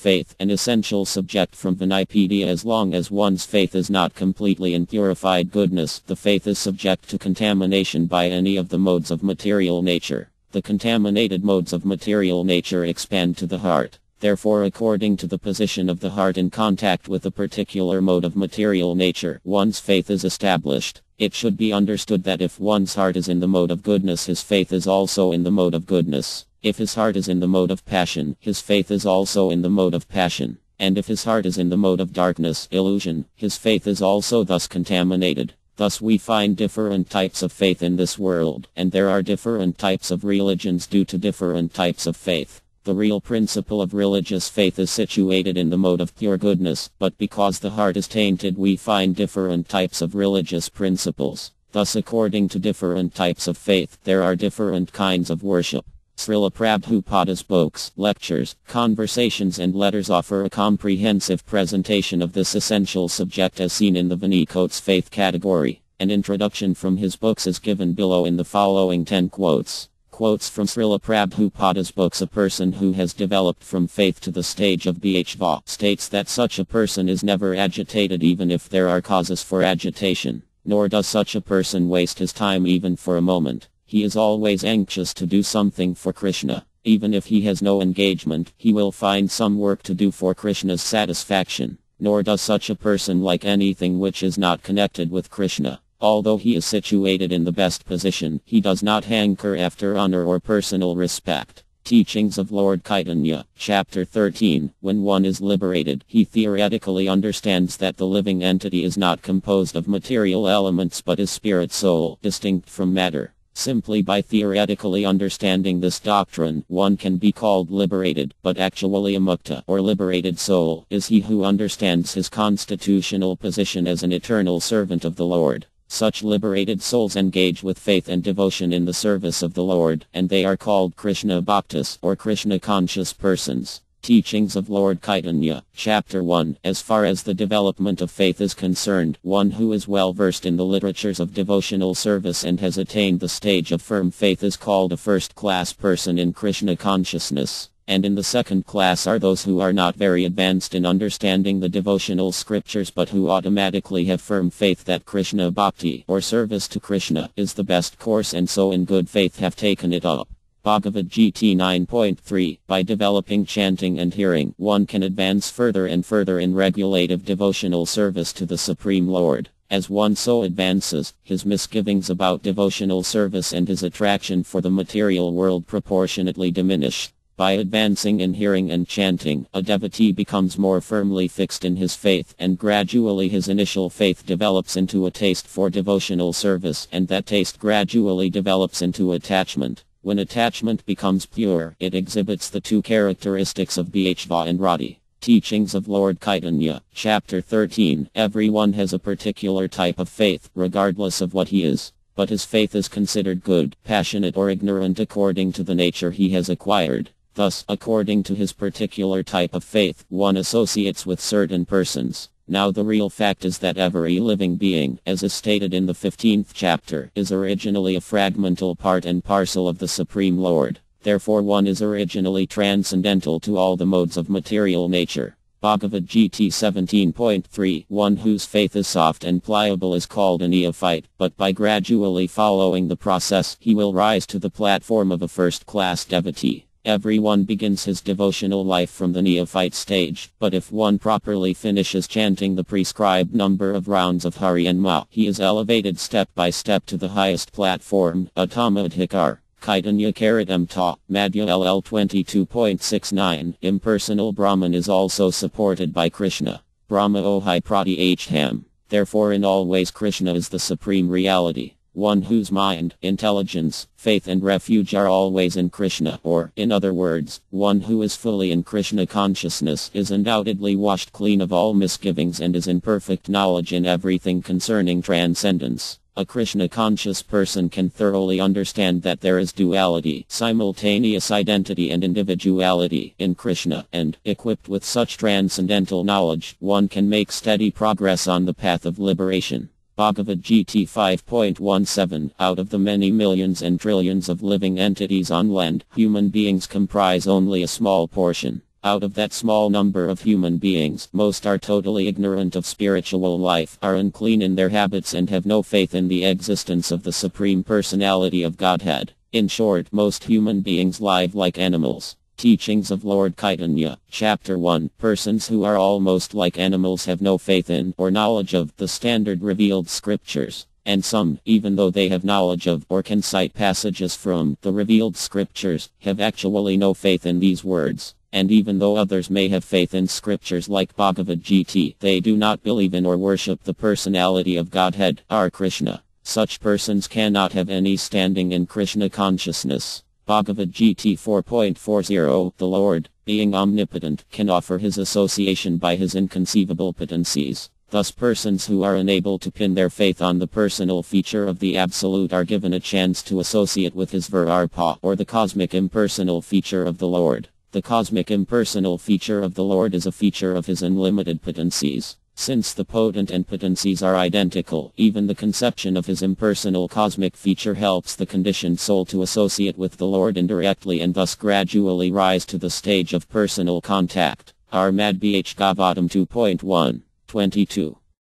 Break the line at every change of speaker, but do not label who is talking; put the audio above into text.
Faith, an essential subject from Vinipedia. As long as one's faith is not completely in purified goodness, the faith is subject to contamination by any of the modes of material nature. The contaminated modes of material nature expand to the heart. Therefore, according to the position of the heart in contact with a particular mode of material nature, one's faith is established. It should be understood that if one's heart is in the mode of goodness, his faith is also in the mode of goodness. If his heart is in the mode of passion, his faith is also in the mode of passion. And if his heart is in the mode of darkness, illusion, his faith is also thus contaminated. Thus we find different types of faith in this world, and there are different types of religions due to different types of faith. The real principle of religious faith is situated in the mode of pure goodness, but because the heart is tainted, we find different types of religious principles. Thus, according to different types of faith, there are different kinds of worship. Srila Prabhupada's books, lectures, conversations and letters offer a comprehensive presentation of this essential subject as seen in the Viniko's faith category. An introduction from his books is given below in the following 10 quotes. Quotes from Srila Prabhupada's books. A person who has developed from faith to the stage of Bhava states that such a person is never agitated even if there are causes for agitation, nor does such a person waste his time even for a moment. He is always anxious to do something for Krishna. Even if he has no engagement, he will find some work to do for Krishna's satisfaction. Nor does such a person like anything which is not connected with Krishna. Although he is situated in the best position, he does not hanker after honor or personal respect. Teachings of Lord Chaitanya, Chapter 13. When one is liberated, he theoretically understands that the living entity is not composed of material elements but is spirit soul, distinct from matter. Simply by theoretically understanding this doctrine, one can be called liberated, but actually a mukta, or liberated soul, is he who understands his constitutional position as an eternal servant of the Lord. Such liberated souls engage with faith and devotion in the service of the Lord, and they are called Krishna Bhaktas, or Krishna conscious persons. Teachings of Lord Chaitanya, Chapter 1. As far as the development of faith is concerned, one who is well versed in the literatures of devotional service and has attained the stage of firm faith is called a first-class person in Krishna consciousness. And in the second class are those who are not very advanced in understanding the devotional scriptures but who automatically have firm faith that Krishna Bhakti, or service to Krishna, is the best course and so in good faith have taken it up. Bhagavad Gita 9.3. By developing chanting and hearing, one can advance further and further in regulative devotional service to the Supreme Lord. As one so advances, his misgivings about devotional service and his attraction for the material world proportionately diminish. By advancing in hearing and chanting, a devotee becomes more firmly fixed in his faith, and gradually his initial faith develops into a taste for devotional service, and that taste gradually develops into attachment. When attachment becomes pure, it exhibits the two characteristics of Bhava and Rati. Teachings of Lord Chaitanya, Chapter 13. Everyone has a particular type of faith, regardless of what he is. But his faith is considered good, passionate or ignorant according to the nature he has acquired. Thus, according to his particular type of faith, one associates with certain persons. Now the real fact is that every living being, as is stated in the 15th chapter, is originally a fragmental part and parcel of the Supreme Lord. Therefore one is originally transcendental to all the modes of material nature. Bhagavad Gita 17.3. One whose faith is soft and pliable is called a neophyte, but by gradually following the process, he will rise to the platform of a first-class devotee. Everyone begins his devotional life from the neophyte stage, but if one properly finishes chanting the prescribed number of rounds of Hari and Ma, he is elevated step by step to the highest platform, Uttama Adhikar. Chaitanya Karitam Ta, Madhya LL 22.69. Impersonal Brahman is also supported by Krishna. Brahma Ohai Prati H Ham. Therefore in all ways Krishna is the supreme reality. One whose mind, intelligence, faith and refuge are always in Krishna, or, in other words, one who is fully in Krishna consciousness is undoubtedly washed clean of all misgivings and is in perfect knowledge in everything concerning transcendence. A Krishna-conscious person can thoroughly understand that there is duality, simultaneous identity and individuality in Krishna, and, equipped with such transcendental knowledge, one can make steady progress on the path of liberation. Bhagavad Gita 5.17. Out of the many millions and trillions of living entities on land, human beings comprise only a small portion. Out of that small number of human beings, most are totally ignorant of spiritual life, are unclean in their habits and have no faith in the existence of the Supreme Personality of Godhead. In short, most human beings live like animals. Teachings of Lord Chaitanya, Chapter 1. Persons who are almost like animals have no faith in, or knowledge of, the standard revealed scriptures. And some, even though they have knowledge of, or can cite passages from, the revealed scriptures, have actually no faith in these words. And even though others may have faith in scriptures like Bhagavad Gita, they do not believe in or worship the personality of Godhead, our Krishna. Such persons cannot have any standing in Krishna consciousness. Bhagavad Gita 4.40 The Lord, being omnipotent, can offer his association by his inconceivable potencies. Thus persons who are unable to pin their faith on the personal feature of the Absolute are given a chance to associate with his Virarpa, or the cosmic impersonal feature of the Lord. The cosmic impersonal feature of the Lord is a feature of his unlimited potencies. Since the potent and potencies are identical, even the conception of his impersonal cosmic feature helps the conditioned soul to associate with the Lord indirectly and thus gradually rise to the stage of personal contact. Armad Bh Gavatam 2.1. 22.